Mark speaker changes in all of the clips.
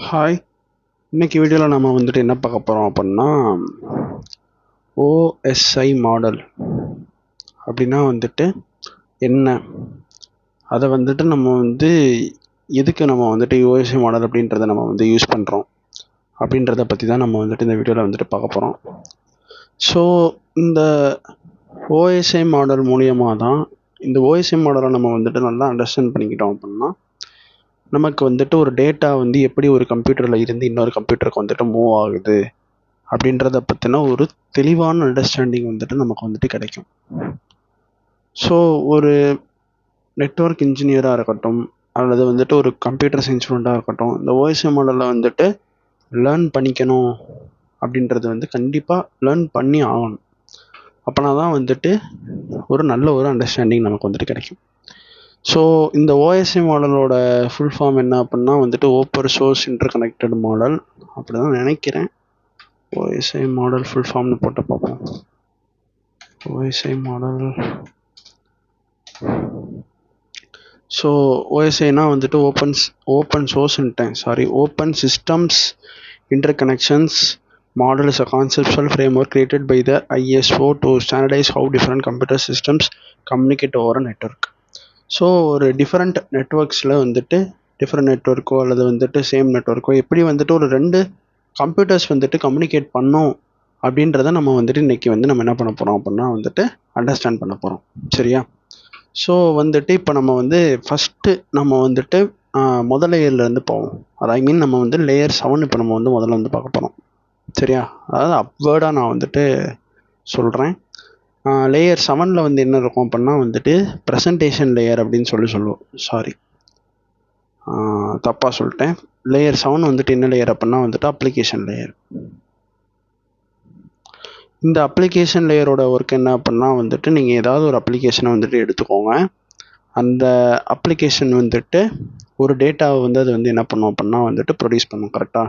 Speaker 1: Hi. இன்னைக்கு வீடியோவில் நம்ம வந்துட்டு என்ன பார்க்க போகிறோம் அப்படின்னா ஓஎஸ்ஐ மாடல் அப்படின்னா வந்துட்டு என்ன, அதை வந்துட்டு நம்ம எதுக்கு நம்ம வந்துட்டு ஓஎஸ்ஐ மாடல் அப்படின்றத நம்ம யூஸ் பண்ணுறோம் அப்படின்றத பற்றி தான் நம்ம வந்துட்டு இந்த வீடியோவில் வந்துட்டு பார்க்க போகிறோம். ஸோ இந்த ஓஎஸ்ஐ மாடல் மூலியமாக தான் இந்த ஓஎஸ்ஐ மாடலை நம்ம வந்துட்டு நல்லா அண்டர்ஸ்டாண்ட் பண்ணிக்கிட்டோம் அப்படின்னா நமக்கு வந்துட்டு ஒரு டேட்டா எப்படி ஒரு கம்ப்யூட்டரில் இருந்து இன்னொரு கம்ப்யூட்டருக்கு வந்துட்டு மூவ் ஆகுது அப்படின்றத பற்றின ஒரு தெளிவான அண்டர்ஸ்டாண்டிங் வந்துட்டு நமக்கு வந்துட்டு கிடைக்கும். ஸோ ஒரு நெட்வொர்க் இன்ஜினியராக இருக்கட்டும் அல்லது வந்துட்டு ஒரு கம்ப்யூட்டர் சயின்ஸ் ஸ்டூடெண்ட்டாக இருக்கட்டும், இந்த ஓஎஸ்ஐ மாடலில் வந்துட்டு லேர்ன் பண்ணிக்கணும் அப்படின்றது கண்டிப்பாக லேர்ன் பண்ணி ஆகணும். அப்போனா தான் வந்துட்டு ஒரு நல்ல ஒரு அண்டர்ஸ்டாண்டிங் நமக்கு வந்துட்டு கிடைக்கும். ஸோ இந்த ஓஎஸ்ஐ மாடலோட ஃபுல் ஃபார்ம் என்ன அப்படின்னா வந்துட்டு open source inter connected model அப்படி தான் நினைக்கிறேன். ஓஎஸ்ஐ மாடல் ஃபுல் ஃபார்ம்னு போட்டு பார்ப்போம். ஓஎஸ்ஐ மாடல், ஸோ ஓஎஸ்ஐனா வந்துட்டு open systems interconnections model is a conceptual framework created by the ISO to standardize how different computer systems communicate over a network. So ஒரு different நெட்வொர்க்ஸில் different நெட்வொர்க்கோ அல்லது same நெட்வொர்க்கோ எப்படி ஒரு ரெண்டு கம்ப்யூட்டர்ஸ் கம்யூனிகேட் பண்ணோம் அப்படின்றத நம்ம இன்றைக்கி நம்ம என்ன பண்ண போகிறோம் அப்படின்னா அண்டர்ஸ்டாண்ட் பண்ண போகிறோம். சரியா? ஸோ இப்போ நம்ம ஃபஸ்ட்டு நம்ம முதல் லேயர்லேருந்து போவோம். அது நம்ம லேயர் 7 இப்போ நம்ம முதல்ல பார்க்க போகிறோம். சரியா? அதாவது அப்வேர்டாக நான் சொல்கிறேன். லேயர் 7ல் என்ன இருக்கும் அப்படின்னா ப்ரெசன்டேஷன் லேயர் அப்படின்னு சொல்லுவோம். சாரி, தப்பாக சொல்லிட்டேன். லேயர் 7 என்ன லேயர் அப்படின்னா அப்ளிகேஷன் லேயர். இந்த அப்ளிகேஷன் லேயரோட ஒர்க் என்ன அப்படின்னா நீங்கள் ஏதாவது ஒரு அப்ளிகேஷனை எடுத்துக்கோங்க. அந்த அப்ளிகேஷன் ஒரு டேட்டாவை அது என்ன பண்ணும் அப்படின்னா ப்ரொடியூஸ் பண்ணும். கரெக்டாக?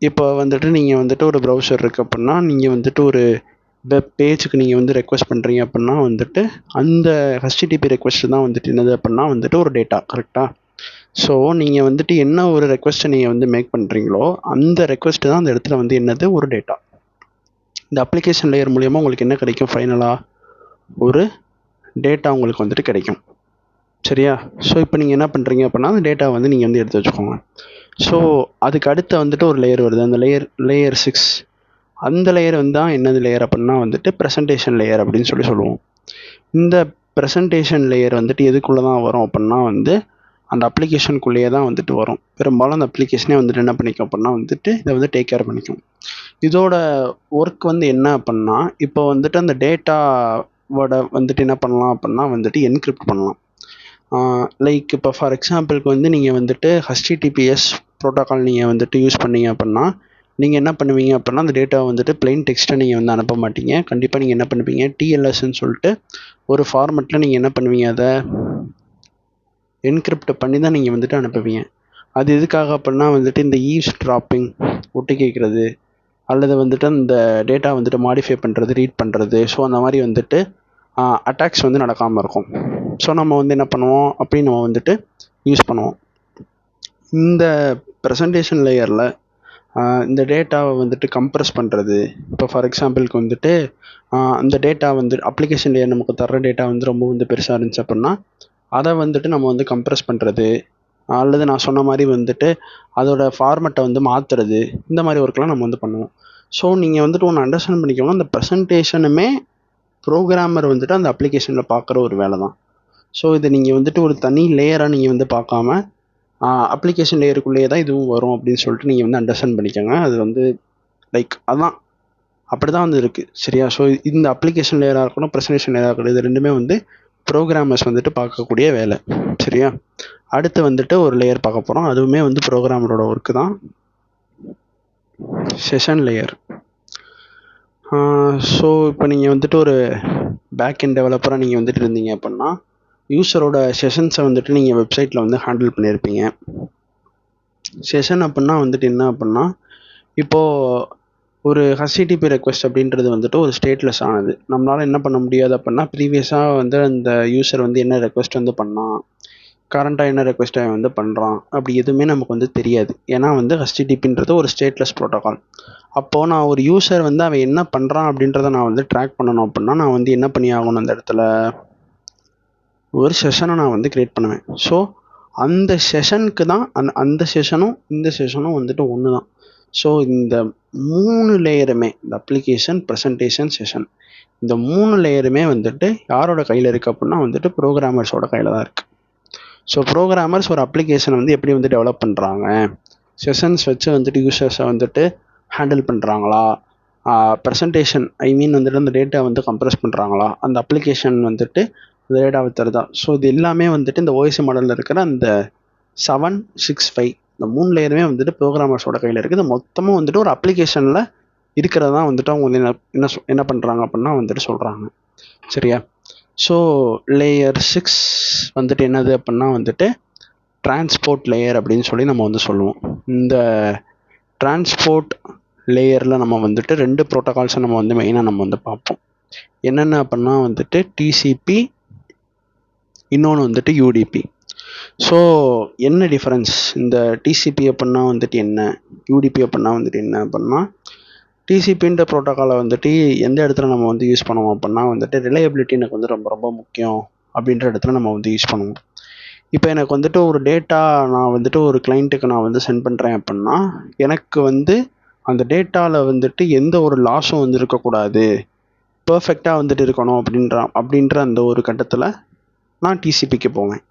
Speaker 1: இப்போ நீங்கள் ஒரு ப்ரௌசர் இருக்குது அப்படின்னா நீங்கள் ஒரு வெப் பேஜுக்கு நீங்கள் ரெக்வஸ்ட் பண்ணுறீங்க அப்படின்னா அந்த ஹெச்டிடிபி ரெக்வஸ்ட் தான் என்னது அப்படின்னா ஒரு டேட்டா. கரெக்டாக? ஸோ நீங்கள் என்ன ஒரு ரெக்வஸ்ட்டை நீங்கள் மேக் பண்ணுறீங்களோ அந்த ரெக்வஸ்ட்டு தான் அந்த இடத்துல என்னது ஒரு டேட்டா. இந்த அப்ளிகேஷன் லேயர் மூலியமாக உங்களுக்கு என்ன கிடைக்கும்? ஃபைனலாக ஒரு டேட்டா உங்களுக்கு கிடைக்கும். சரியா? ஸோ இப்போ நீங்கள் என்ன பண்ணுறீங்க அப்படின்னா அந்த டேட்டா நீங்கள் எடுத்து வச்சுக்கோங்க. ஸோ அதுக்கு அடுத்த ஒரு லேயர் வருது. அந்த லேயர் 6. அந்த லேயர் தான் என்னது லேயர் அப்படின்னா ப்ரெசன்டேஷன் லேயர் அப்படின்னு சொல்லுவோம். இந்த ப்ரெசன்டேஷன் லேயர் எதுக்குள்ளே தான் வரும் அப்படின்னா அந்த அப்ளிகேஷனுக்குள்ளேயே தான் வரும். பெரும்பாலும் அந்த அப்ளிகேஷனே என்ன பண்ணிக்கும் அப்படின்னா இதை டேக் கேர் பண்ணிக்கும். இதோட ஒர்க் என்ன அப்படின்னா இப்போ அந்த டேட்டாவோட என்ன பண்ணலாம் அப்படின்னா என்கிரிப்ட் பண்ணலாம். லைக் இப்போ ஃபார் எக்ஸாம்பிளுக்கு நீங்கள் ஹெச்டிடிபிஎஸ் ப்ரோட்டோக்கால் நீங்கள் யூஸ் பண்ணீங்க அப்படின்னா நீங்கள் என்ன பண்ணுவீங்க அப்படின்னா அந்த டேட்டாவை பிளெயின் டெக்ஸ்ட்டை நீங்கள் அனுப்ப மாட்டீங்க. கண்டிப்பாக நீங்கள் என்ன பண்ணுவீங்க, டிஎல்எஸ்ன்னு சொல்லிட்டு ஒரு ஃபார்மெட்டில் நீங்கள் என்ன பண்ணுவீங்க, அதை என்கிரிப்ட் பண்ணி தான் நீங்கள் அனுப்புவீங்க. அது எதுக்காக அப்படின்னா இந்த ஈவ்ஸ் ட்ராப்பிங், ஒட்டு கேட்குறது அல்லது அந்த டேட்டா மாடிஃபை பண்ணுறது, ரீட் பண்ணுறது, ஸோ அந்த மாதிரி அட்டாக்ஸ் நடக்காமல் இருக்கும். ஸோ நம்ம என்ன பண்ணுவோம் அப்படி நம்ம யூஸ் பண்ணுவோம். இந்த ப்ரெசன்டேஷன் லேயரில் இந்த டேட்டாவை கம்ப்ரெஸ் பண்ணுறது. இப்போ ஃபார் எக்ஸாம்பிளுக்கு அந்த டேட்டா அப்ளிகேஷன் லேயர் நமக்கு தர்ற டேட்டா ரொம்ப பெருசாக இருந்துச்சு அப்படின்னா அதை நம்ம கம்ப்ரெஸ் பண்ணுறது அல்லது நான் சொன்ன மாதிரி அதோட ஃபார்மெட்டை மாற்றுறது, இந்த மாதிரி ஒர்க்லாம் நம்ம பண்ணுவோம். ஸோ நீங்கள் ஒன்று அண்டர்ஸ்டாண்ட் பண்ணிக்கோங்க, அந்த ப்ரெசன்டேஷனுமே ப்ரோக்ராமர் அந்த அப்ளிகேஷனில் பார்க்குற ஒரு வேலை தான். ஸோ இதை நீங்கள் ஒரு தனி லேயராக நீங்கள் பார்க்காம அப்ளிகேஷன் லேயருக்குள்ளேயே தான் இதுவும் வரும் அப்படின்னு சொல்லிட்டு நீங்கள் அண்டர்ஸ்டாண்ட் பண்ணிக்கோங்க. அது லைக் அதான் அப்படி தான் இருக்குது. சரியா? ஸோ இந்த அப்ளிகேஷன் லேயராக இருக்கணும், ப்ரெசன்டேஷன் லேயராக இருக்கணும், இது ரெண்டுமே ப்ரோக்ராமர்ஸ் பார்க்கக்கூடிய வேலை. சரியா? அடுத்து ஒரு லேயர் பார்க்க போகிறோம். அதுவுமே ப்ரோக்ராமரோட ஒர்க்கு தான், செஷன் லேயர். ஸோ இப்போ நீங்கள் ஒரு பேக் எண்ட் டெவலப்பராக நீங்கள் இருந்தீங்க அப்படின்னா யூஸரோட செஷன்ஸை நீங்கள் வெப்சைட்டில் ஹேண்டில் பண்ணியிருப்பீங்க. செஷன் அப்படின்னா என்ன அப்படின்னா இப்போது ஒரு ஹெச்டிடிபி ரெக்வஸ்ட் அப்படின்றது ஒரு ஸ்டேட்லெஸ் ஆனது. நம்மளால் என்ன பண்ண முடியாது அப்படின்னா ப்ரீவியஸாக அந்த யூஸர் என்ன ரெக்வஸ்ட் பண்ணான், கரண்ட்டாக என்ன ரெக்வெஸ்ட்டை வந்து பண்ணுறான் அப்படி எதுவுமே நமக்கு வந்து தெரியாது. ஏன்னா வந்து ஹெச்டிடிபின்றது ஒரு ஸ்டேட்லெஸ் ப்ரோட்டோகால். அப்போது நான் ஒரு யூசர் வந்து அவன் என்ன பண்ணுறான் அப்படின்றத நான் வந்து ட்ராக் பண்ணணும் அப்படின்னா நான் வந்து என்ன பண்ணி ஆகணும், அந்த இடத்துல ஒரு செஷனை நான் வந்து க்ரியேட் பண்ணுவேன். ஸோ அந்த செஷனுக்கு தான் அந்த செஷனும் இந்த செஷனும் வந்துட்டு ஒன்று தான். ஸோ இந்த 3 லேயருமே, இந்த அப்ளிகேஷன், ப்ரெசன்டேஷன், செஷன், இந்த 3 லேயருமே வந்துட்டு யாரோட கையில் இருக்குது அப்படின்னா வந்துட்டு ப்ரோக்ராமர்ஸோட கையில் தான் இருக்குது. ஸோ ப்ரோக்ராமர்ஸ் ஒரு அப்ளிகேஷனை வந்து எப்படி வந்து டெவலப் பண்ணுறாங்க, செஷன்ஸ் வச்சு வந்துட்டு யூசர்ஸை வந்துட்டு ஹேண்டில் பண்ணுறாங்களா, ப்ரெசன்டேஷன் வந்துட்டு அந்த டேட்டா வந்து கம்ப்ரெஸ் பண்ணுறாங்களா, அந்த அப்ளிகேஷன் வந்துட்டு அந்த டேட்டாவை தருதா. ஸோ இது எல்லாமே வந்துட்டு இந்த ஓஎஸ்சி மாடலில் இருக்கிற அந்த 765 இந்த 3 லேயருமே வந்துட்டு ப்ரோக்ராமர்ஸோட கையில் இருக்குது. இது மொத்தமும் வந்துட்டு ஒரு அப்ளிகேஷனில் இருக்கிறதா வந்துட்டு அவங்க வந்து என்ன பண்ணுறாங்க அப்படின்னா வந்துட்டு சொல்கிறாங்க. சரியா? ஸோ லேயர் 6 வந்துட்டு என்னது அப்படின்னா வந்துட்டு டிரான்ஸ்போர்ட் லேயர் அப்படின்னு சொல்லி நம்ம வந்து சொல்லுவோம். இந்த டிரான்ஸ்போர்ட் லேயரில் நம்ம வந்துட்டு 2 ப்ரோட்டோகால்ஸை நம்ம வந்து மெயினாக நம்ம வந்து பார்ப்போம். என்னென்ன அப்படின்னா வந்துட்டு டிசிபி, இன்னொன்று வந்துட்டு யூடிபி. ஸோ என்ன டிஃப்ரென்ஸ், இந்த டிசிபி அப்படின்னா வந்துட்டு என்ன, யூடிபி அப்படின்னா வந்துட்டு என்ன அப்படின்னா, டிசிபின்ற ப்ரோட்டோக்காலை வந்துட்டு எந்த இடத்துல நம்ம வந்து யூஸ் பண்ணுவோம் அப்படின்னா வந்துட்டு ரிலையபிலிட்டி எனக்கு வந்து ரொம்ப ரொம்ப முக்கியம் அப்படின்ற இடத்துல நம்ம வந்து யூஸ் பண்ணுவோம். இப்போ எனக்கு வந்துட்டு ஒரு டேட்டா நான் வந்துட்டு ஒரு கிளைண்ட்டுக்கு நான் வந்து சென்ட் பண்ணுறேன் அப்படின்னா எனக்கு வந்து அந்த டேட்டாவில் வந்துட்டு எந்த ஒரு லாஸும் வந்து இருக்கக்கூடாது, பர்ஃபெக்டாக வந்துட்டு இருக்கணும் அப்படின்ற அந்த ஒரு கட்டத்தில் நான் டிசிபிக்கு போவேன்.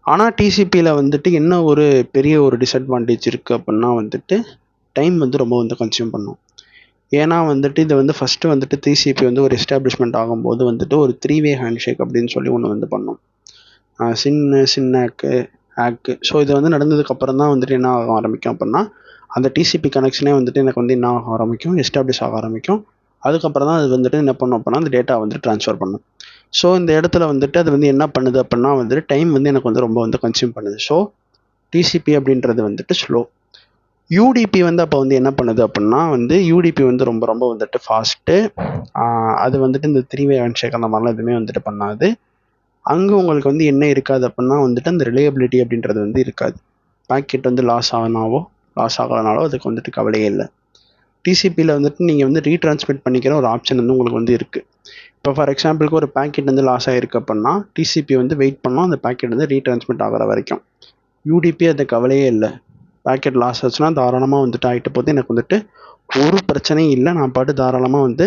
Speaker 1: ஆனால் டிசிபியில் வந்துட்டு என்ன ஒரு பெரிய ஒரு டிஸ்அட்வான்டேஜ் இருக்குது அப்படின்னா வந்துட்டு டைம் வந்து ரொம்ப வந்து கன்சியூம் பண்ணும். ஏன்னா வந்துட்டு இது வந்து ஃபஸ்ட்டு வந்துட்டு டிசிபி வந்து ஒரு எஸ்டாப்ளிஷ்மெண்ட் ஆகும்போது வந்துட்டு ஒரு 3-வே ஹேண்ட்ஷேக் அப்படின்னு சொல்லி ஒன்று வந்து பண்ணோம். சின்னாக்கு ஹேக்கு. ஸோ இது வந்து நடந்ததுக்கப்புறம் தான் வந்துட்டு என்ன ஆக ஆரம்பிக்கும் அப்படின்னா அந்த டிசிபி கனெக்ஷனே வந்துட்டு எனக்கு வந்து என்ன ஆக ஆரம்பிக்கும், எஸ்டாப்ளிஷ் ஆக ஆரம்பிக்கும். அதுக்கப்புறம் தான் அது வந்துட்டு என்ன பண்ணும் அப்படின்னா அந்த டேட்டா வந்துட்டு ட்ரான்ஸ்ஃபர் பண்ணும். ஸோ இந்த இடத்துல வந்துட்டு அது வந்து என்ன பண்ணுது அப்படின்னா வந்துட்டு டைம் வந்து எனக்கு வந்து ரொம்ப வந்து கன்சியூம் பண்ணுது. ஸோ டிசிபி அப்படின்றது வந்துட்டு ஸ்லோ. யூடிபி வந்து அப்போ வந்து என்ன பண்ணுது அப்படின்னா வந்து யூடிபி வந்து ரொம்ப ரொம்ப வந்துட்டு ஃபாஸ்ட்டு. அது வந்துட்டு இந்த 3-வே ஹேண்ட்ஷேக் அந்த மாதிரிலாம் எதுவுமே வந்துட்டு பண்ணாது. அங்கே உங்களுக்கு வந்து என்ன இருக்காது அப்படின்னா வந்துட்டு அந்த ரிலையபிலிட்டி அப்படின்றது வந்து இருக்காது. பேக்கெட் வந்து லாஸ் ஆகலனாலோ அதுக்கு வந்துட்டு கவலையே இல்லை. டிசிபியில் வந்துட்டு நீங்கள் வந்து ரீட்ரான்ஸ்மிட் பண்ணிக்கிற ஒரு ஆப்ஷன் வந்து உங்களுக்கு வந்து இருக்குது. இப்போ ஃபார் எக்ஸாம்பிளுக்கு ஒரு பேக்கெட் வந்து லாஸ் ஆகிருக்கு அப்படின்னா டிசிபி வந்து வெயிட் பண்ணோம் அந்த பேக்கெட் வந்து ரீட்ரான்ஸ்மிட் ஆகிற வரைக்கும். யூடிபி அது கவலையே இல்லை. பேக்கெட் லாஸ் ஆச்சுன்னா தாராளமாக வந்துட்டு ஆகிட்டு போது, எனக்கு வந்துட்டு ஒரு பிரச்சனையும் இல்லை, நான் பாட்டு தாராளமாக வந்து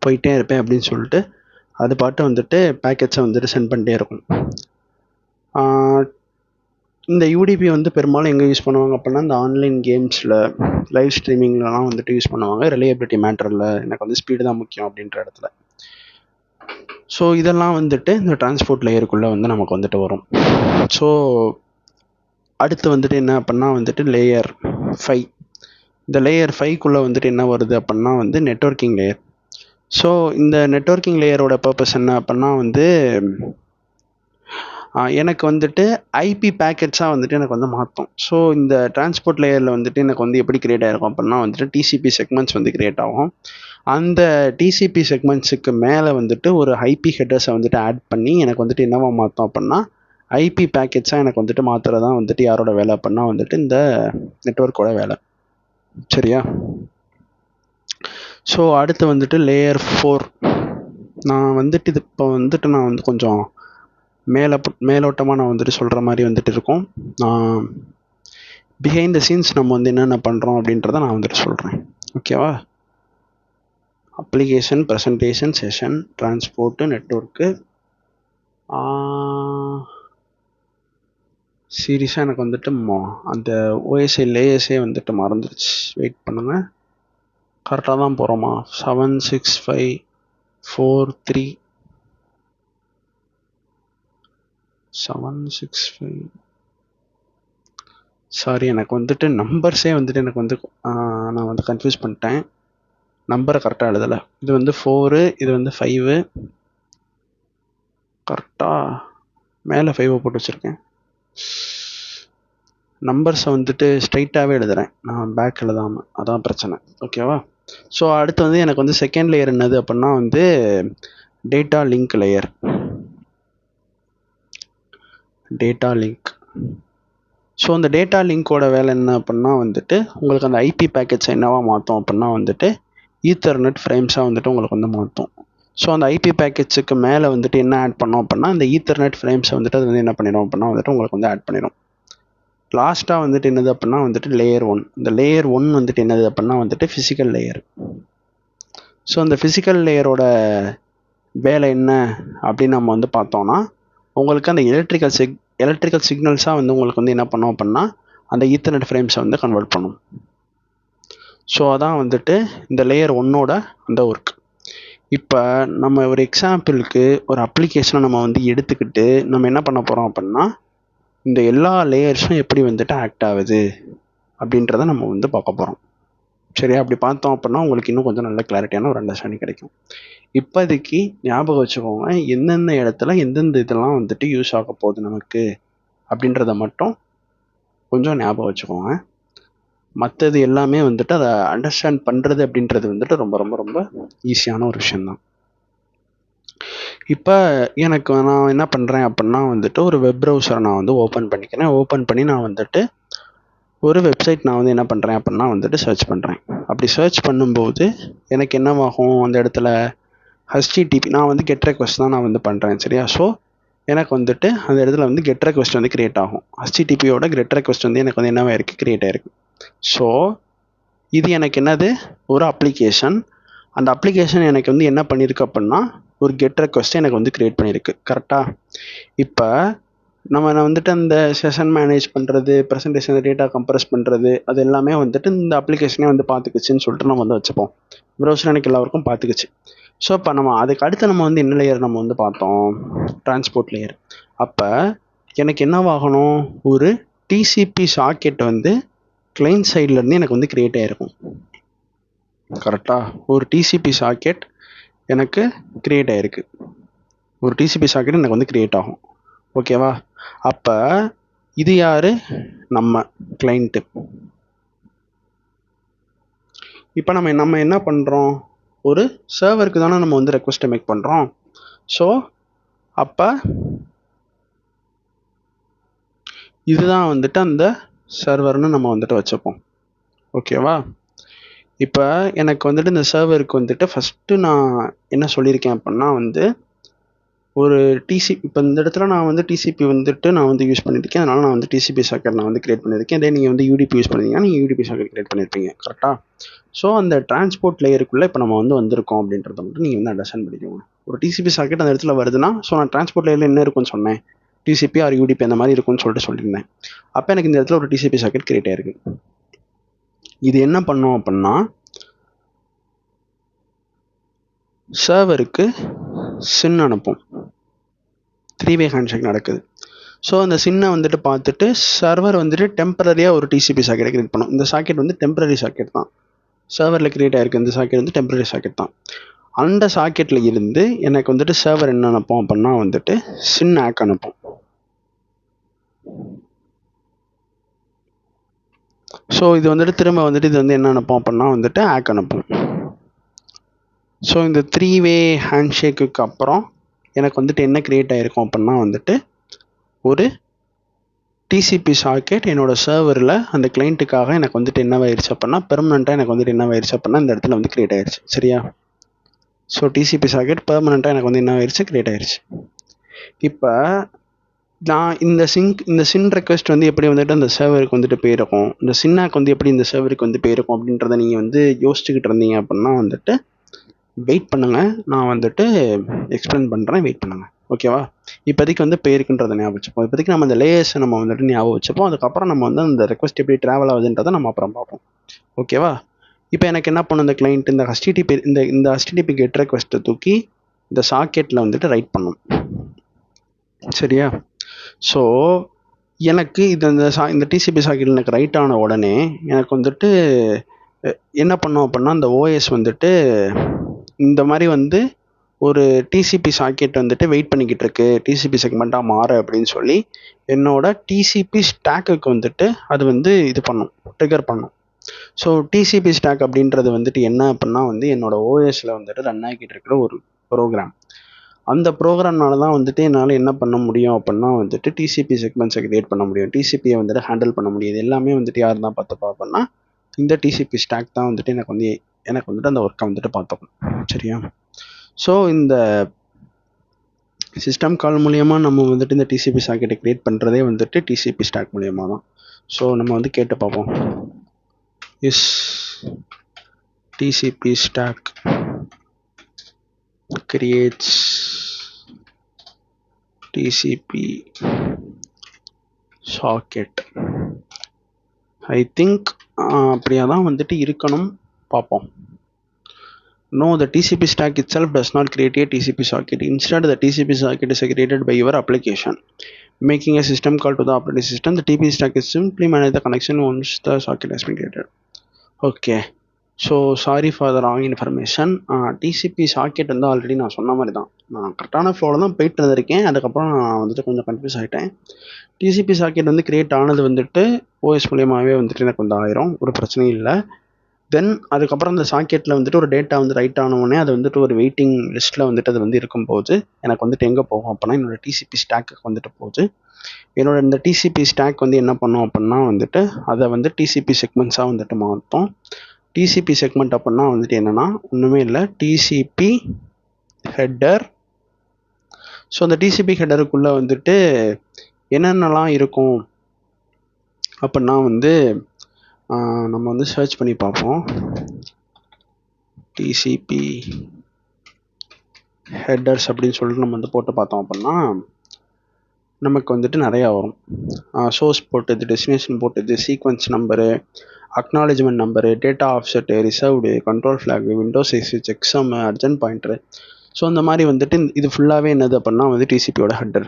Speaker 1: போயிட்டே இருப்பேன் அப்படின்னு சொல்லிட்டு அது பாட்டு வந்துட்டு பேக்கெட்ஸை வந்துட்டு சென்ட் பண்ணிட்டே இருக்கும். இந்த யூடிபி வந்து பெரும்பாலும் எங்கே யூஸ் பண்ணுவாங்க அப்படின்னா இந்த ஆன்லைன் கேம்ஸில், லைவ் ஸ்ட்ரீமிங்லலாம் வந்துட்டு யூஸ் பண்ணுவாங்க. ரிலையபிலிட்டி மேட்டரில் எனக்கு வந்து ஸ்பீடு தான் முக்கியம் அப்படின்ற இடத்துல. ஸோ இதெல்லாம் வந்துட்டு இந்த டிரான்ஸ்போர்ட் லேயருக்குள்ளே வந்து நமக்கு வந்துட்டு வரும். ஸோ அடுத்து வந்துட்டு என்ன அப்படின்னா வந்துட்டு லேயர் 5. இந்த லேயர் 5க்குள்ளே வந்துட்டு என்ன வருது அப்படின்னா வந்து நெட்வொர்க்கிங் லேயர். ஸோ இந்த நெட்வொர்க்கிங் லேயரோட பர்பஸ் என்ன அப்படின்னா வந்து எனக்கு வந்துட்டு ஐபி பேக்கெட்ஸாக வந்துட்டு எனக்கு வந்து மாற்றும். ஸோ இந்த டிரான்ஸ்போர்ட் லேயரில் வந்துட்டு எனக்கு வந்து எப்படி கிரியேட் ஆகிருக்கும் அப்படின்னா வந்துட்டு டிசிபி செக்மெண்ட்ஸ் வந்து கிரியேட் ஆகும். அந்த டிசிபி செக்மெண்ட்ஸுக்கு மேலே வந்துட்டு ஒரு ஐபி ஹெட்டர்ஸை வந்துட்டு ஆட் பண்ணி எனக்கு வந்துட்டு என்னவா மாற்றும் அப்படின்னா ஐபி பேக்கெட்ஸாக எனக்கு வந்துட்டு மாற்றுறது தான் வந்துட்டு யாரோட வேலை அப்படின்னா வந்துட்டு இந்த நெட்வொர்க்கோட வேலை. சரியா? ஸோ அடுத்து வந்துட்டு லேயர் 4. நான் வந்துட்டு இது இப்போ வந்துட்டு நான் வந்து கொஞ்சம் மேலோட்டமாக நான் வந்துட்டு சொல்கிற மாதிரி வந்துட்டு இருக்கும். பிஹைண்ட் த சீன்ஸ் நம்ம வந்து என்னென்ன பண்ணுறோம் அப்படின்றத நான் வந்துட்டு சொல்கிறேன். ஓகேவா? Application, presentation, session, transport, network. சீரியஸாக எனக்கு வந்துட்டு அந்த ஓஎஸ்ஐ லேயர்ஸே வந்துட்டு மறந்துடுச்சு. வெயிட் பண்ணுங்கள், கரெக்டாக தான் போகிறோமா? 7 6 5 4 3 7 6 5. சாரி, எனக்கு வந்துட்டு நம்பர்ஸே வந்துட்டு எனக்கு வந்து நான் வந்து கன்ஃபியூஸ் பண்ணிட்டேன். நம்பரை கரெக்டாக எழுதலை. இது வந்து 4, இது வந்து 5. கரெக்டாக மேலே 5 போட்டு வச்சுருக்கேன். நம்பர்ஸை வந்துட்டு ஸ்ட்ரைட்டாகவே எழுதுகிறேன், நான் பேக் எழுதாமல். அதான் பிரச்சனை. ஓகேவா? ஸோ அடுத்து வந்து எனக்கு வந்து செகண்ட் லேயர் என்னது அப்படின்னா வந்து data link layer. Data link. So அந்த டேட்டா லிங்க்கோட வேலை என்ன அப்படின்னா வந்துட்டு உங்களுக்கு அந்த ஐபி பேக்கெட்ஸை என்னவா மாற்றும் அப்படின்னா வந்துட்டு ஈத்தர்நெட் ஃப்ரேம்ஸாக வந்துட்டு உங்களுக்கு வந்து மாற்றும். ஸோ அந்த ஐபி பேக்கெட்ஸுக்கு மேலே வந்துட்டு என்ன ஆட் பண்ணோம் அப்படின்னா அந்த ஈத்தர்நெட் ஃப்ரேம்ஸை வந்துட்டு அது வந்து என்ன பண்ணிடும் அப்படின்னா வந்துட்டு உங்களுக்கு வந்து ஆட் பண்ணிடும். லாஸ்ட்டாக வந்துட்டு என்னது அப்படின்னா வந்துட்டு லேயர் 1. இந்த லேயர் 1 வந்துட்டு என்னது அப்படின்னா வந்துட்டு ஃபிசிக்கல் லேயர். ஸோ அந்த ஃபிசிக்கல் லேயரோட வேலை என்ன அப்படின்னு நம்ம வந்து பார்த்தோம்னா உங்களுக்கு அந்த எலக்ட்ரிக்கல் சிக்னல்ஸாக வந்து உங்களுக்கு வந்து என்ன பண்ணோம் அப்படின்னா அந்த ஈத்தர்நெட் ஃப்ரேம்ஸை வந்து கன்வெர்ட் பண்ணும். ஸோ அதான் வந்துட்டு இந்த லேயர் 1ஓட அந்த ஒர்க். இப்போ நம்ம ஒரு எக்ஸாம்பிளுக்கு ஒரு அப்ளிகேஷனை நம்ம வந்து எடுத்துக்கிட்டு நம்ம என்ன பண்ண போகிறோம் அப்படின்னா இந்த எல்லா லேயர்ஸும் எப்படி வந்துட்டு ஆக்ட் ஆகுது அப்படின்றத நம்ம வந்து பார்க்க போகிறோம். சரியா? அப்படி பார்த்தோம் அப்படின்னா உங்களுக்கு இன்னும் கொஞ்சம் நல்ல கிளாரிட்டியான ஒரு அண்டர்ஸ்டாண்டிங் கிடைக்கும். இப்போதைக்கு ஞாபகம் வச்சுக்கோங்க எந்தெந்த இடத்துல எந்தெந்த இதெல்லாம் வந்துட்டு யூஸ் ஆக போகுது நமக்கு அப்படின்றத மட்டும் கொஞ்சம் ஞாபகம் வச்சுக்கோங்க. மற்றது எல்லாமே வந்துட்டு அதை அண்டர்ஸ்டாண்ட் பண்ணுறது அப்படின்றது வந்துட்டு ரொம்ப ரொம்ப ரொம்ப ஈஸியான ஒரு விஷயந்தான். இப்போ எனக்கு நான் என்ன பண்ணுறேன் அப்படின்னா வந்துட்டு ஒரு வெப் ப்ரௌசரை நான் வந்து ஓப்பன் பண்ணிக்கிறேன். ஓப்பன் பண்ணி நான் வந்துட்டு ஒரு வெப்சைட் நான் வந்து என்ன பண்ணுறேன் அப்படின்னா வந்துட்டு சர்ச் பண்ணுறேன். அப்படி சர்ச் பண்ணும்போது எனக்கு என்னவாகும் அந்த இடத்துல HTTP நான் வந்து கெட் ரெக்வஸ்ட் தான் நான் வந்து பண்ணுறேன். சரியா? ஸோ எனக்கு வந்துட்டு அந்த இடத்துல வந்து கெட் ரெக்வஸ்ட் வந்து கிரியேட் ஆகும். HTTPயோட கெட் ரெக்வஸ்ட் வந்து எனக்கு வந்து என்னவாக இருக்குது கிரியேட் ஆகிருக்கு. ஸோ இது எனக்கு என்னது ஒரு அப்ளிகேஷன். அந்த அப்ளிகேஷன் எனக்கு வந்து என்ன பண்ணியிருக்கு அப்படின்னா ஒரு கெட் ரெக்வஸ்ட்டை எனக்கு வந்து கிரியேட் பண்ணியிருக்கு. கரெக்டாக? இப்போ நம்ம வந்துட்டு அந்த செஷன் மேனேஜ் பண்ணுறது, ப்ரெசன்டேஷன் டேட்டா கம்ப்ரஸ் பண்ணுறது, அது எல்லாமே வந்துட்டு இந்த அப்ளிகேஷனே வந்து பார்த்துக்குச்சின்னு சொல்லிட்டு நம்ம வந்து வச்சுப்போம். ப்ரௌசர் எனக்கு எல்லாருக்கும் பார்த்துக்குச்சு. ஸோ இப்போ நம்ம அதுக்கு அடுத்து நம்ம வந்து என்ன லேயர் நம்ம வந்து பார்த்தோம்? Transport layer. அப்போ எனக்கு என்னவாகணும் ஒரு டிசிபி சாக்கெட் வந்து கிளைண்ட் சைட்லேருந்து எனக்கு வந்து கிரியேட் ஆகிருக்கும். கரெக்டாக? ஒரு டிசிபி சாக்கெட் எனக்கு கிரியேட் ஆகிருக்கு. ஒரு டிசிபி சாக்கெட் எனக்கு வந்து கிரியேட் ஆகும். ஓகேவா? அப்போ இது யார்? நம்ம கிளைண்ட்டு. இப்போ நம்ம என்ன பண்ணுறோம்? ஒரு சர்வருக்கு தானே நம்ம வந்து ரெக்வஸ்ட்டை மேக் பண்ணுறோம். ஸோ அப்போ இதுதான் வந்துட்டு அந்த சர்வர்னு நம்ம வந்துட்டு வச்சுப்போம். ஓகேவா? இப்போ எனக்கு வந்துட்டு இந்த சர்வருக்கு வந்துட்டு ஃபஸ்ட்டு நான் என்ன சொல்லியிருக்கேன் அப்படின்னா வந்து ஒரு இப்போ இந்த இடத்துல நான் வந்து டிசிபி வந்துட்டு நான் வந்து யூஸ் பண்ணியிருக்கேன். அதனால் நான் வந்து டிசிபி சாக்கெட் நான் வந்து கிரியேட் பண்ணியிருக்கேன். இதே நீங்கள் வந்து யூடிபி யூஸ் பண்ணியிருந்தீங்கன்னா நீங்கள் யூடிபி சாக்கெட் கிரியேட் பண்ணியிருப்பீங்க. கரெக்டாக? ஸோ அந்த டிரான்ஸ்போர்ட் லேயருக்குள்ளே இப்போ நம்ம வந்து வந்திருக்கோம் அப்படின்றத மட்டும் நீங்கள் வந்து அண்டர்ஸ்டாண்ட் பண்ணிக்கோங்க. ஒரு டிசிபி சாக்கெட் அந்த இடத்துல வருதுன்னா ஸோ நான் டிரான்ஸ்போர்ட் லேயரில் என்ன இருக்குன்னு சொன்னேன்? டிசிபி ஆர் யூடிபி அந்த மாதிரி இருக்குன்னு சொல்லிட்டு சொல்லியிருந்தேன். அப்போ எனக்கு இந்த இடத்துல ஒரு டிசிபி சாக்கெட் கிரியேட் ஆயிருக்கு. இது என்ன பண்ணோம் அப்படின்னா சர்வருக்கு சின் அனுப்பும். 3-way ஹேண்ட்ஷேக் நடக்குது. ஸோ அந்த சின்னை வந்துட்டு பார்த்துட்டு சர்வர் வந்துட்டு டெம்பரரியாக ஒரு டிசிபி சாக்கெட்டை கிரியேட் பண்ணும். இந்த சாக்கெட் வந்து டெம்பரரி சாக்கெட் தான். சர்வரில் கிரியேட் ஆகிருக்கு இந்த சாக்கெட் வந்து டெம்பரரி சாக்கெட் தான். அந்த சாக்கெட்டில் இருந்து எனக்கு வந்துட்டு சர்வர் என்ன அனுப்போம் அப்படின்னா வந்துட்டு சின் ஆக் அனுப்பும். ஸோ இது வந்துட்டு திரும்ப வந்துட்டு இது வந்து என்ன அனுப்போம் அப்படின்னா வந்துட்டு ஆக் அனுப்பும். ஸோ இந்த 3-way ஹேண்ட்ஷேக்குக்கு அப்புறம் எனக்கு வந்துட்டு என்ன கிரியேட் ஆகிருக்கும் அப்படின்னா வந்துட்டு ஒரு டிசிபி சாக்கெட் என்னோடய சர்வரில் அந்த கிளைண்ட்டுக்காக எனக்கு வந்துட்டு என்னவாயிருச்சு அப்படின்னா பெர்மனெண்ட்டாக எனக்கு வந்துட்டு என்னவாயிருச்சு அப்படின்னா இந்த இடத்துல வந்து கிரியேட் ஆயிடுச்சு. சரியா? ஸோ டிசிபி சாக்கெட் பெர்மனெண்ட்டாக எனக்கு வந்து என்னவாயிருச்சு கிரியேட் ஆயிடுச்சு. இப்போ நான் இந்த சின் ரெக்வஸ்ட் வந்து எப்படி வந்துட்டு அந்த சர்வருக்கு வந்துட்டு போயிருக்கும், இந்த சின்னாக்கு வந்து எப்படி இந்த சர்வருக்கு வந்து போயிருக்கும் அப்படின்றத நீங்கள் வந்து யோசிச்சுக்கிட்டு இருந்தீங்க அப்படின்னா வந்துட்டு வெயிட் பண்ணுங்கள். நான் வந்துட்டு எக்ஸ்பிளைன் பண்ணுறேன். வெயிட் பண்ணுங்கள். ஓகேவா? இப்போதைக்கு வந்து பேருக்குன்றதை ஞாபகம் வச்சுப்போம். இப்போதைக்கு நம்ம இந்த லேயர்ஸை நம்ம வந்துட்டு ஞாபகம் வச்சுப்போம். அதுக்கப்புறம் நம்ம வந்து அந்த ரெக்வஸ்ட் எப்படி ட்ராவல் ஆகுதுன்றதை நம்ம அப்புறம் பார்ப்போம். ஓகேவா? இப்போ எனக்கு என்ன பண்ணும் இந்த கிளைண்ட் இந்த HTTP கெட் ரெக்வஸ்ட்டை தூக்கி இந்த சாக்கெட்டில் வந்துட்டு ரைட் பண்ணும். சரியா? ஸோ எனக்கு இந்த டிசிபி சாக்கெட் எனக்கு ரைட் ஆன உடனே எனக்கு வந்துட்டு என்ன பண்ணும் அப்படின்னா அந்த ஓஎஸ் வந்துட்டு இந்த மாதிரி வந்து ஒரு டிசிபி சாக்கெட் வந்துட்டு வெயிட் பண்ணிக்கிட்டு இருக்கு டிசிபி செக்மெண்ட்டாக மாற அப்படின்னு சொல்லி என்னோட டிசிபி ஸ்டாக்குக்கு வந்துட்டு அது வந்து இது பண்ணும், ட்ரிகர் பண்ணும். ஸோ டிசிபி ஸ்டாக் அப்படின்றது வந்துட்டு என்ன அப்படின்னா வந்து என்னோட ஓஎஸில் வந்துட்டு ரன் ஆகிட்டு இருக்கிற ஒரு ப்ரோக்ராம். அந்த ப்ரோக்ராம்னால தான் வந்துட்டு என்னால் என்ன பண்ண முடியும் அப்படின்னா வந்துட்டு டிசிபி செக்மெண்ட்ஸை கிரியேட் பண்ண முடியும், டிசிபியை வந்துட்டு ஹேண்டில் பண்ண முடியும். இது எல்லாமே வந்துட்டு யார் தான் பார்த்துப்பா அப்படின்னா இந்த டிசிபி ஸ்டாக் தான் வந்துட்டு எனக்கு வந்துட்டு அந்த ஒர்க்கை வந்துட்டு பார்த்துக்கணும். சரியா? ஸோ இந்த சிஸ்டம் கால் மூலியமாக நம்ம வந்துட்டு இந்த டிசிபி சாக்கெட்டை கிரியேட் பண்ணுறதே வந்துட்டு டிசிபி ஸ்டாக் மூலியமாக தான். ஸோ நம்ம வந்து கேட்டு பார்ப்போம். Is TCP stack creates TCP socket. I think அப்படியா தான் வந்துட்டு இருக்கணும், பார்ப்போம். No, the TCP stack itself does not create a TCP socket. Instead, the TCP socket is created by your application. Making a system call to the operating system, the TCP stack is simply manage the connection once the socket has been created. Okay. So sorry for the wrong information. TCP socket வந்து already நான் சொன்ன மாதிரி தான், நான் கரெக்டான ஃப்ளோவில் தான் போயிட்டு இருந்திருக்கேன். அதுக்கப்புறம் நான் வந்துட்டு கொஞ்சம் கன்ஃபியூஸ் ஆகிட்டேன். டிசிபி சாக்கெட் வந்து கிரியேட் ஆனது வந்துட்டு ஓஎஸ் மூலியமாகவே வந்துட்டு எனக்கு வந்து ஆயிரும், ஒரு பிரச்சனையும் இல்லை. தென் அதுக்கப்புறம் அந்த சாக்கெட்டில் வந்துட்டு ஒரு டேட்டா வந்து ரைட் ஆனவுடனே அது வந்துட்டு ஒரு வெயிட்டிங் லிஸ்ட்டில் வந்துட்டு அது வந்து இருக்கும்போது எனக்கு வந்துட்டு எங்கே போகும் அப்படின்னா என்னோடய டிசிபி ஸ்டாக்கு வந்துட்டு போகுது. என்னோட இந்த டிசிபி ஸ்டாக் வந்து என்ன பண்ணும் அப்படின்னா வந்துட்டு அதை வந்து டிசிபி செக்மெண்ட்ஸாக வந்துட்டு மாற்றும். டிசிபி செக்மெண்ட் அப்படின்னா வந்துட்டு என்னென்னா ஒன்றுமே இல்லை, டிசிபி ஹெட்டர். ஸோ அந்த டிசிபி ஹெட்டருக்குள்ளே வந்துட்டு என்னென்னலாம் இருக்கும் அப்படின்னா வந்து நம்ம வந்து சர்ச் பண்ணி பார்ப்போம். டிசிபி ஹெட்டர்ஸ் அப்படின்னு சொல்லிட்டு நம்ம வந்து போட்டு பார்த்தோம் அப்படின்னா நமக்கு வந்துட்டு நிறையா வரும். சோர்ஸ் போட்டது, டெஸ்டினேஷன் போட்டது, sequence number, acknowledgement number, data offset, reserved, control flag, window size, checksum, urgent pointer. So அந்த மாதிரி வந்துட்டு இது ஃபுல்லாகவே என்னது அப்படின்னா வந்து டிசிபியோட ஹெட்டர்.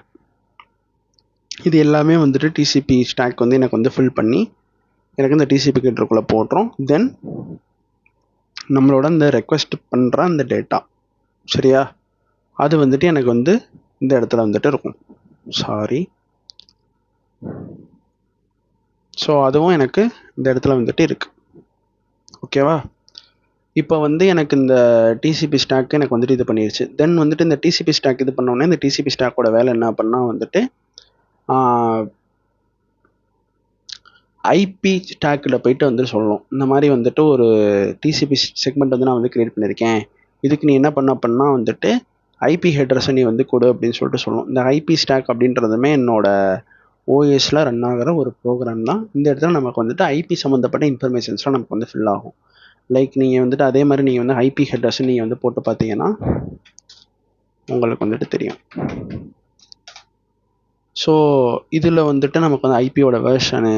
Speaker 1: இது எல்லாமே வந்துட்டு டிசிபி ஸ்டாக் வந்து எனக்கு வந்து ஃபில் பண்ணி எனக்கு இந்த டிசிபி ஹெட்டருக்குள்ளே போட்டுரும். தென் நம்மளோட இந்த ரெக்வெஸ்ட் பண்ணுற அந்த டேட்டா, சரியா, அது வந்துட்டு எனக்கு வந்து இந்த இடத்துல வந்துட்டு இருக்கும். சாரி. ஸோ அதுவும் எனக்கு இந்த இடத்துல வந்துட்டு இருக்கு. ஓகேவா? இப்போ வந்து எனக்கு இந்த டிசிபி ஸ்டாக் எனக்கு வந்துட்டு இது பண்ணிடுச்சு. தென் வந்துட்டு இந்த டிசிபி ஸ்டாக் இது பண்ணோடனே இந்த டிசிபி ஸ்டாக்கோட வேலை என்ன பண்ணால் வந்துட்டு ஐபி ஸ்டாக்கில் போயிட்டு வந்து சொல்லணும், இந்த மாதிரி வந்துட்டு ஒரு டிசிபி செக்மெண்ட் வந்து நான் வந்து கிரியேட் பண்ணியிருக்கேன், இதுக்கு நீ என்ன பண்ண வந்துட்டு ஐபி ஹெட்ரஸை நீ வந்து கொடு அப்படின்னு சொல்லிட்டு சொல்லணும். இந்த ஐபி ஸ்டாக் அப்படின்றதுமே என்னோட ஓஎஸில் ரன் ஆகிற ஒரு ப்ரோக்ராம் தான். இந்த இடத்துல நமக்கு வந்துட்டு ஐபி சம்மந்தப்பட்ட இன்ஃபர்மேஷன்ஸ்லாம் நமக்கு வந்து ஃபில் ஆகும். லைக் நீங்கள் வந்துட்டு அதே மாதிரி நீங்கள் வந்து ஐபி ஹெட்ரஸ் நீங்கள் வந்து போட்டு பார்த்தீங்கன்னா உங்களுக்கு வந்துட்டு தெரியும். ஸோ இதில் வந்துட்டு நமக்கு வந்து ஐபியோட வெர்ஷனு,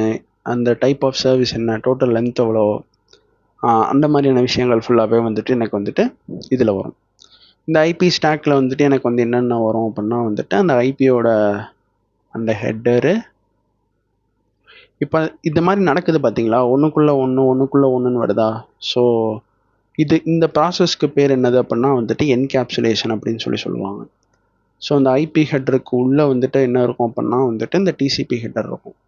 Speaker 1: அந்த டைப் ஆஃப் சர்வீஸ் என்ன, டோட்டல் லென்த் எவ்வளோ, அந்த மாதிரியான விஷயங்கள் ஃபுல்லாகவே வந்துட்டு எனக்கு வந்துட்டு இதில் வரும். இந்த ஐபி ஸ்டாக்கில் வந்துட்டு எனக்கு வந்து என்னென்ன வரும் அப்படின்னா வந்துட்டு அந்த ஐபியோட அந்த ஹெட்டரு. இப்போ இந்த மாதிரி நடக்குது பார்த்தீங்களா, ஒன்றுக்குள்ளே ஒன்றுன்னு வருதா. ஸோ இந்த ப்ராசஸ்க்கு பேர் என்னது அப்படின்னா வந்துட்டு என்கேப்சுலேஷன் அப்படின்னு சொல்லுவாங்க. ஸோ அந்த ஐபி ஹெட்டருக்கு உள்ளே வந்துட்டு என்ன இருக்கும் அப்படின்னா வந்துட்டு இந்த டிசிபி ஹெட்டர் இருக்கும்.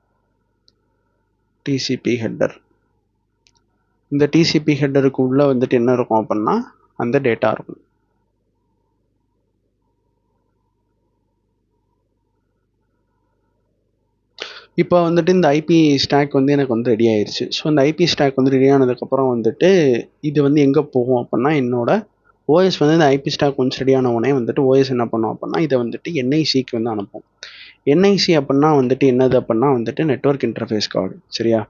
Speaker 1: டிசிபி ஹெட்டர், இந்த டிசிபி ஹெட்டருக்கு உள்ளே வந்துட்டு என்ன இருக்கும் அப்படின்னா அந்த டேட்டா இருக்கும். இப்போ வந்துட்டு இந்த ஐபி ஸ்டாக் வந்து எனக்கு வந்து ரெடி ஆயிடுச்சு. ஸோ இந்த ஐபி ஸ்டாக் வந்து ரெடி ஆனதுக்கப்புறம் வந்துட்டு இது வந்து எங்கே போகும் அப்படின்னா என்னோட ஓஎஸ் வந்து இந்த ஐபி ஸ்டாக் கொஞ்சம் ரெடி ஆனவுடனே வந்துட்டு ஓஎஸ் என்ன பண்ணும் அப்படின்னா இதை வந்துட்டு என்ஐசிக்கு வந்து அனுப்பும். என்ஐசி அப்படின்னா வந்துட்டு என்னது அப்படின்னா வந்துட்டு நெட்வொர்க் இன்டர்ஃபேஸ் கார்டு, சரியா.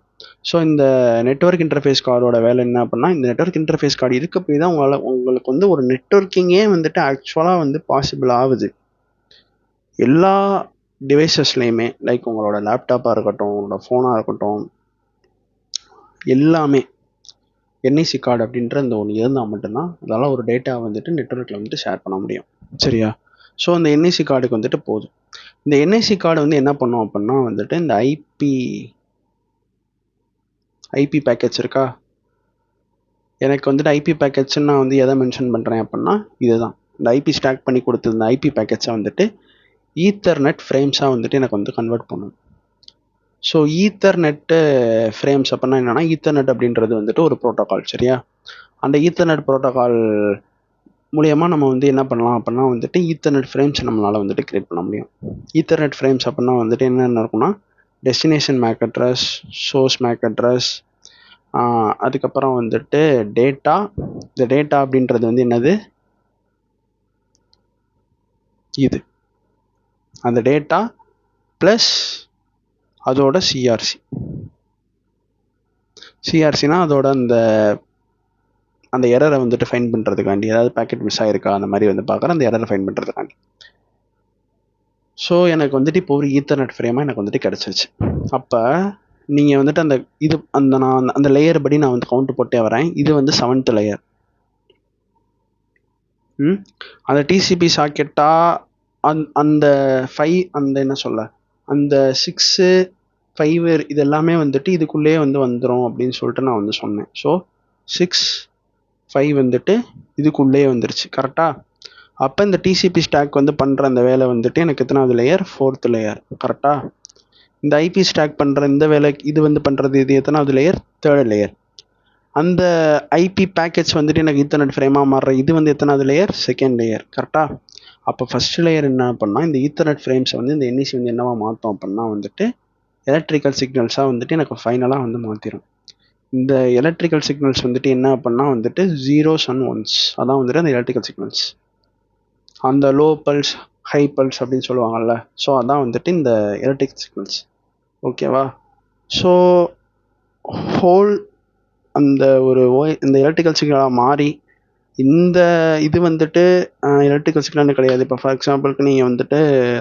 Speaker 1: ஸோ இந்த நெட்வொர்க் இன்டர்ஃபேஸ் கார்டோட வேலை என்ன அப்படின்னா இந்த நெட்வொர்க் இன்டர்ஃபேஸ் கார்டு இருக்க போய் தான் உங்களுக்கு வந்து ஒரு நெட்வொர்க்கிங்கே வந்துட்டு ஆக்சுவலாக வந்து பாசிபிள் ஆகுது எல்லா டிவைசஸ்லையுமே. லைக் உங்களோட லேப்டாப்பாக இருக்கட்டும், உங்களோட ஃபோனாக இருக்கட்டும், எல்லாமே என்ஐசி கார்டு அப்படின்ற இந்த ஒன்று இருந்தால் மட்டும்தான் அதெல்லாம் ஒரு டேட்டா வந்துட்டு நெட்வொர்க்கில் வந்துட்டு ஷேர் பண்ண முடியும், சரியா. ஸோ அந்த என்ஐசி கார்டுக்கு வந்துட்டு போதும். இந்த என்ஐசி கார்டு வந்து என்ன பண்ணும் அப்படின்னா வந்துட்டு இந்த ஐபி பேக்கெட்ஸ் இருக்கா, எனக்கு வந்துட்டு ஐபி பேக்கெட்ஸ்ன்னு நான் வந்து எதை மென்ஷன் பண்ணுறேன் அப்படின்னா இதுதான். இந்த ஐபி ஸ்டாக் பண்ணி கொடுத்தது இந்த ஐபி பேக்கெட்ஸை வந்துட்டு ஈத்தர்நெட் ஃப்ரேம்ஸாக வந்துட்டு எனக்கு வந்து கன்வெர்ட் பண்ணும். ஸோ ஈத்தர்நெட்டு ஃப்ரேம்ஸ் அப்படின்னா என்னென்னா ஈத்தர்நெட் அப்படின்றது வந்துட்டு ஒரு ப்ரோட்டோகால், சரியா. அந்த ஈத்தர்நெட் ப்ரோட்டோகால் மூலியமா நம்ம வந்து என்ன பண்ணலாம் அப்படின்னா வந்துட்டு ஈத்தர்நெட் ஃப்ரேம்ஸ் நம்மளால் வந்துட்டு கிரியேட் பண்ண முடியும். ஈத்தர்நெட் ஃப்ரேம்ஸ் அப்படின்னா வந்துட்டு என்னென்ன இருக்குன்னா destination MAC address, source MAC address, அதுக்கப்புறம் வந்துட்டு டேட்டா. இந்த டேட்டா அப்படின்றது வந்து என்னது, இது அந்த டேட்டா ப்ளஸ் அதோட சிஆர்சி. சிஆர்சினா அதோட அந்த எரரை வந்துட்டு ஃபைன் பண்ணுறதுக்காண்டி, ஏதாவது பேக்கெட் மிஸ் ஆகிருக்கா அந்த மாதிரி வந்து பார்க்குற அந்த எரரை ஃபைன் பண்ணுறதுக்காண்டி. ஸோ எனக்கு வந்துட்டு இப்போ ஒரு ஈத்தர்நெட் ஃப்ரேமாக எனக்கு வந்துட்டு கிடச்சிருச்சு. அப்போ நீங்கள் வந்துட்டு அந்த இது நான் அந்த லேயர் படி நான் வந்து கவுண்ட் போட்டே வரேன். இது வந்து 7th லேயர். அந்த டிசிபி சாக்கெட்டா அந்த 5 அந்த என்ன சொல்ல அந்த 6 5 இது எல்லாமே வந்துட்டு இதுக்குள்ளேயே வந்து வந்துடும் அப்படின்னு சொல்லிட்டு நான் வந்து சொன்னேன். ஸோ 6 5 வந்துட்டு இதுக்குள்ளேயே வந்துருச்சு கரெக்டாக. அப்போ இந்த டிசிபி ஸ்டாக் வந்து பண்ணுற அந்த வேலை வந்துட்டு எனக்கு எத்தனாவது லேயர், 4th லேயர் கரெக்டாக. இந்த ஐபி ஸ்டாக் பண்ணுற இந்த வேலை இது வந்து பண்ணுறது இது எத்தனாவது லேயர், 3rd லேயர். அந்த ஐபி பேக்கெட்ஸ் வந்துட்டு எனக்கு ஈத்தர்நெட் ஃப்ரேமாக மாறுற இது வந்து எத்தனாவது லேயர், 2nd லேயர் கரெக்டாக. அப்போ ஃபஸ்ட் லேயர் என்ன பண்ணால் இந்த ஈத்தர்நெட் ஃப்ரேம்ஸை வந்து இந்த என்இசி வந்து என்னவா மாற்றோம் அப்படின்னா வந்துட்டு எலக்ட்ரிக்கல் சிக்னல்ஸாக வந்துட்டு எனக்கு ஃபைனலாக வந்து மாற்றிடும். இந்த எலக்ட்ரிக்கல் சிக்னல்ஸ் வந்துட்டு என்ன அப்படின்னா வந்துட்டு 0s and 1s, அதான் வந்துட்டு அந்த எலக்ட்ரிக்கல் சிக்னல்ஸ். அந்த லோ பல்ஸ் ஹை பல்ஸ் அப்படின்னு சொல்லுவாங்கல்ல, ஸோ அதான் வந்துட்டு இந்த எலக்ட்ரிக்கல் சிக்னல்ஸ். ஓகேவா. ஸோ ஹோல் அந்த ஒரு இந்த எலக்ட்ரிக்கல் சிக்னலாக மாறி இந்த இது வந்துட்டு எலக்ட்ரிக்கல் சிக்னல்னு கிடையாது. இப்போ ஃபார் எக்ஸாம்பிளுக்கு நீங்கள் வந்துட்டு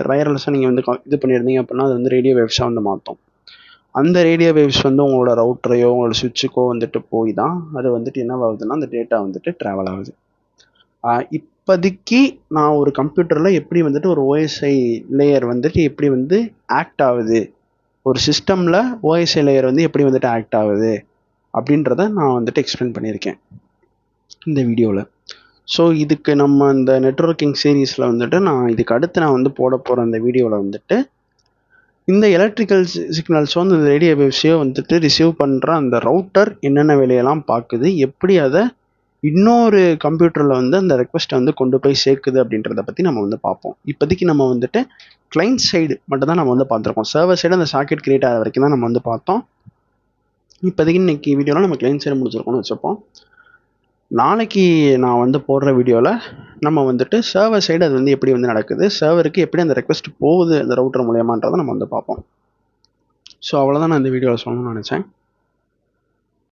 Speaker 1: வயர்லெஸ்ஸாக நீங்கள் வந்து இது பண்ணியிருந்தீங்க அப்படின்னா அது வந்து ரேடியோ வேவ்ஸாக வந்து மாற்றும். அந்த ரேடியோ வேவ்ஸ் வந்து உங்களோட ரவுட்டரையோ உங்களோட சுவிட்சுக்கோ வந்துட்டு போய் தான் அது வந்துட்டு என்ன ஆகுதுன்னா அந்த டேட்டா வந்துட்டு ட்ராவல் ஆகுது. இப்போதைக்கு நான் ஒரு கம்ப்யூட்டரில் எப்படி வந்துட்டு ஒரு ஓஎஸ்ஐ லேயர் வந்துட்டு எப்படி வந்து ஆக்ட் ஆகுது, ஒரு சிஸ்டமில் ஓஎஸ்ஐ லேயர் வந்து எப்படி வந்துட்டு ஆக்ட் ஆகுது அப்படின்றத நான் வந்துட்டு எக்ஸ்பிளைன் பண்ணியிருக்கேன் இந்த வீடியோவில். ஸோ இதுக்கு நம்ம இந்த நெட்வொர்க்கிங் சீரீஸில் வந்துட்டு இதுக்கு அடுத்து நான் வந்து போட போகிற அந்த வீடியோவில் வந்துட்டு இந்த எலக்ட்ரிக்கல் சிக்னல்ஸோ இந்த ரேடியோ வேவ்ஸையோ வந்துட்டு ரிசீவ் பண்ணுற அந்த ரவுட்டர் என்னென்ன வேலையெல்லாம் பார்க்குது, எப்படி அதை இன்னொரு கம்ப்யூட்டரில் வந்து அந்த ரெக்வஸ்ட்டை வந்து கொண்டு போய் சேர்க்குது அப்படின்றத பற்றி நம்ம வந்து பார்ப்போம். இப்போதைக்கு நம்ம வந்துட்டு கிளைண்ட் சைடு மட்டும் தான் நம்ம வந்து பார்த்துருக்கோம். சர்வர் சைடு அந்த சாக்கெட் கிரியேட் ஆகிற வரைக்கும் தான் நம்ம வந்து பார்த்தோம். இப்போதைக்கு இன்னைக்கு வீடியோவில் நம்ம கிளைண்ட் சைடு முடிச்சிருக்கோம்னு வச்சுப்போம். நாளைக்கு நான் வந்து போடுற வீடியோவில் நம்ம வந்துட்டு சர்வர் சைடு அது வந்து எப்படி வந்து நடக்குது, சர்வருக்கு எப்படி அந்த ரெக்வஸ்ட் போகுது அந்த ரவுட்டர் மூலியமான்றதை நம்ம வந்து பார்ப்போம். ஸோ அவ்வளோதான் நான் இந்த வீடியோவில் சொல்லணும்னு நினச்சேன்.